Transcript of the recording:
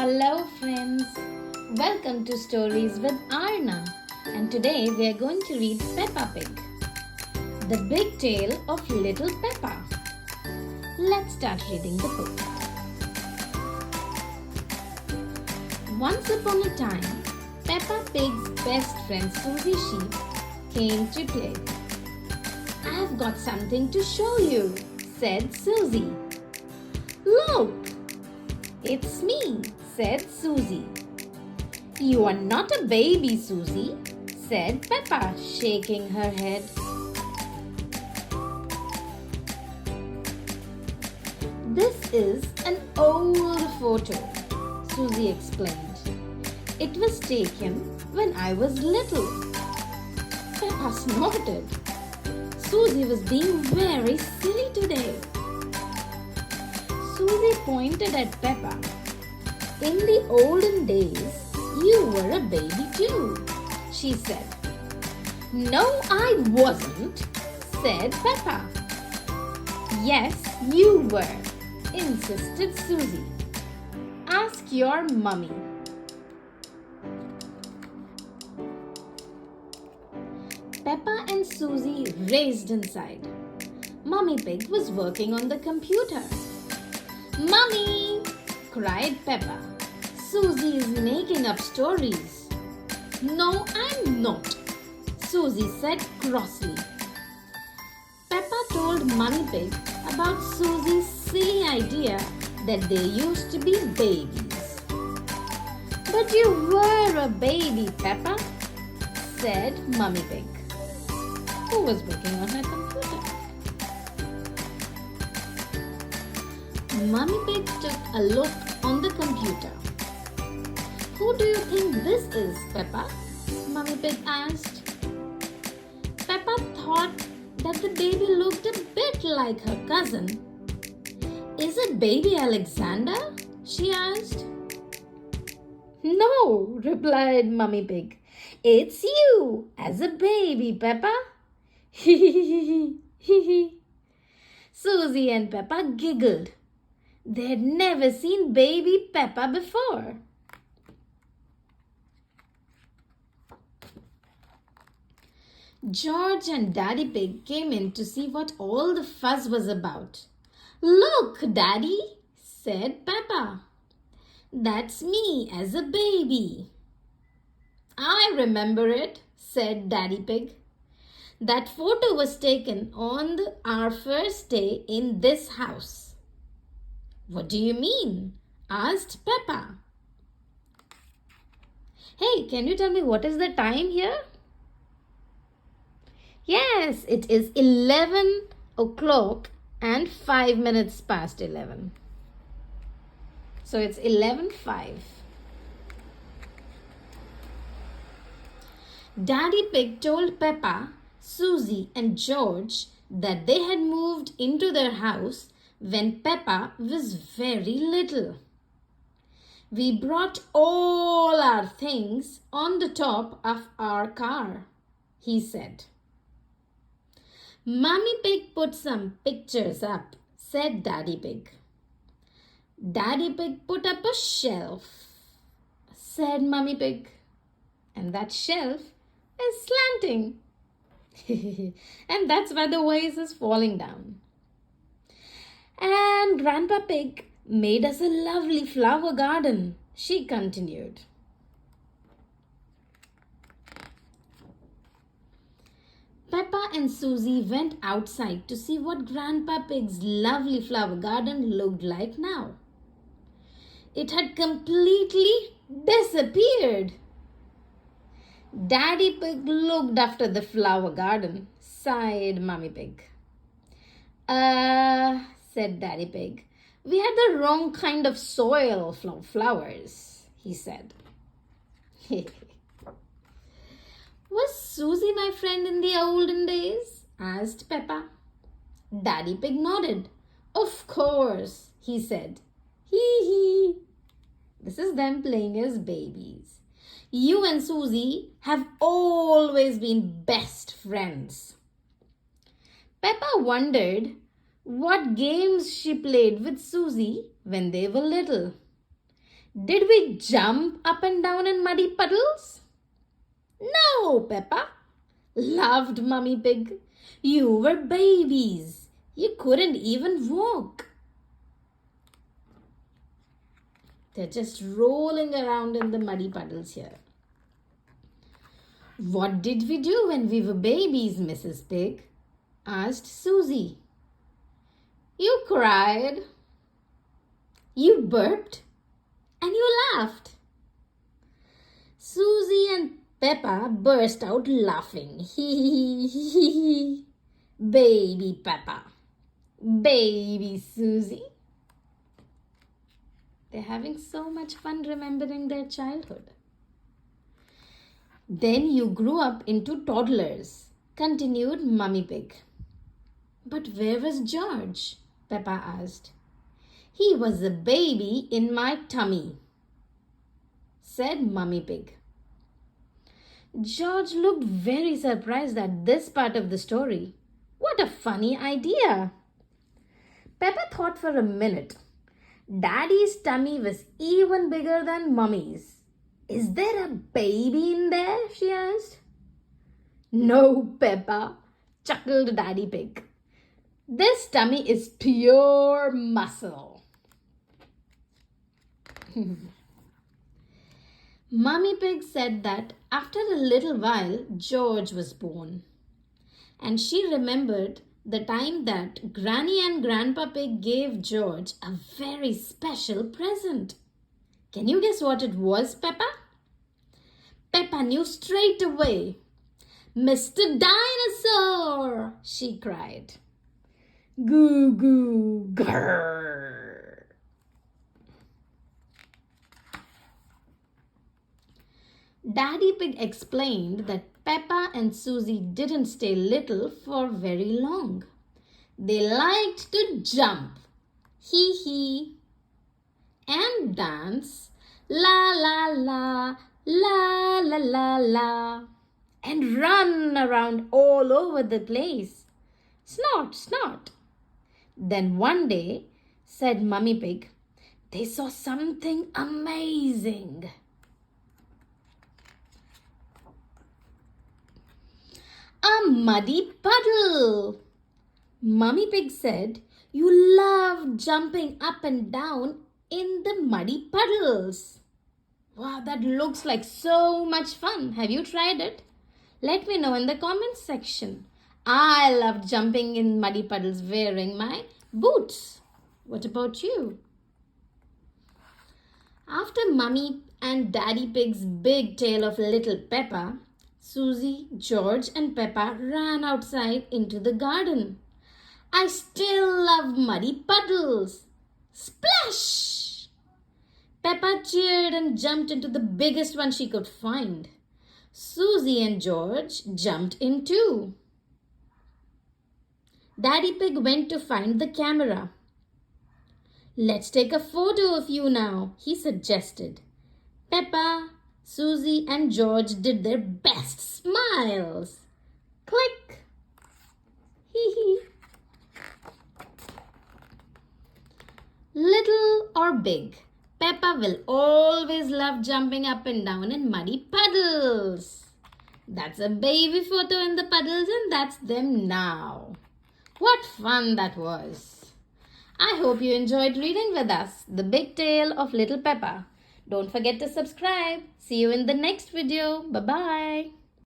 Hello friends, welcome to Stories with Arna, and today we are going to read Peppa Pig, The Big Tale of Little Peppa. Let's start reading the book. Once upon a time, Peppa Pig's best friend Suzy Sheep came to play. "I've got something to show you," said Suzy. "Look! It's me," said Susie. "You are not a baby, Susie," said Peppa, shaking her head. "This is an old photo," Susie explained. "It was taken when I was little." Peppa snorted. Susie was being very silly today. Susie pointed at Peppa. "In the olden days, you were a baby too," she said. "No, I wasn't," said Peppa. "Yes, you were," insisted Susie. "Ask your mummy." Peppa and Susie raced inside. Mummy Pig was working on the computer. "Mummy!" cried Peppa. "Susie is making up stories." "No, I'm not," Susie said crossly. Peppa told Mummy Pig about Susie's silly idea that they used to be babies. "But you were a baby, Peppa," said Mummy Pig, who was working on her computer. Mummy Pig took a look on the computer. "Who do you think this is, Peppa?" Mummy Pig asked. Peppa thought that the baby looked a bit like her cousin. "Is it baby Alexander?" she asked. "No," replied Mummy Pig. "It's you as a baby, Peppa." Susie and Peppa giggled. They had never seen baby Peppa before. George and Daddy Pig came in to see what all the fuss was about. "Look, Daddy," said Peppa. "That's me as a baby." "I remember it," said Daddy Pig. "That photo was taken on our first day in this house." "What do you mean?" asked Peppa. "Hey, can you tell me what is the time here?" "Yes, it is 11 o'clock and 5 minutes past 11. So it's 11:05. Daddy Pig told Peppa, Susie and George that they had moved into their house when Peppa was very little. "We brought all our things on the top of our car," he said. "Mummy Pig put some pictures up," said Daddy Pig. "Daddy Pig put up a shelf," said Mummy Pig. "And that shelf is slanting." "And that's why the vase is falling down." "And Grandpa Pig made us a lovely flower garden," she continued. Peppa and Susie went outside to see what Grandpa Pig's lovely flower garden looked like now. It had completely disappeared. Daddy Pig looked after the flower garden, sighed Mummy Pig. Said Daddy Pig. "We had the wrong kind of soil for flowers," he said. "Was Susie my friend in the olden days?" asked Peppa. Daddy Pig nodded. "Of course," he said. "Hee hee." This is them playing as babies. "You and Susie have always been best friends." Peppa wondered what games she played with Susie when they were little. Did we jump up and down in muddy puddles? No, Peppa, laughed Mummy Pig. You were babies. You couldn't even walk. They're just rolling around in the muddy puddles here. What did we do when we were babies, Mrs. Pig? Asked Susie. You cried. You burped. And you laughed. Susie and Peppa burst out laughing. Hee hee hee hee. Baby Peppa. Baby Susie. They're having so much fun remembering their childhood. Then you grew up into toddlers, continued Mummy Pig. But where was George? Peppa asked. He was a baby in my tummy, said Mummy Pig. George looked very surprised at this part of the story. What a funny idea! Peppa thought for a minute. Daddy's tummy was even bigger than Mummy's. Is there a baby in there? She asked. No, Peppa, chuckled Daddy Pig. This tummy is pure muscle. Mummy Pig said that after a little while, George was born. And she remembered the time that Granny and Grandpa Pig gave George a very special present. Can you guess what it was, Peppa? Peppa knew straight away. Mr Dinosaur, she cried. Goo goo grrr. Daddy Pig explained that Peppa and Susie didn't stay little for very long. They liked to jump, hee hee, and dance, la la la, la la la la, and run around all over the place. Snort, snort. Then one day, said Mummy Pig, they saw something amazing. A muddy puddle. Mummy Pig said, you love jumping up and down in the muddy puddles. Wow, that looks like so much fun. Have you tried it? Let me know in the comments section. I love jumping in muddy puddles wearing my boots. What about you? After Mummy and Daddy Pig's big tale of little Peppa, Susie, George and Peppa ran outside into the garden. I still love muddy puddles. Splash! Peppa cheered and jumped into the biggest one she could find. Susie and George jumped in too. Daddy Pig went to find the camera. Let's take a photo of you now, he suggested. Peppa, Susie and George did their best smiles. Click! Hee hee. Little or big, Peppa will always love jumping up and down in muddy puddles. That's a baby photo in the puddles and that's them now. What fun that was. I hope you enjoyed reading with us The Big Tale of Little Peppa. Don't forget to subscribe. See you in the next video. Bye-bye.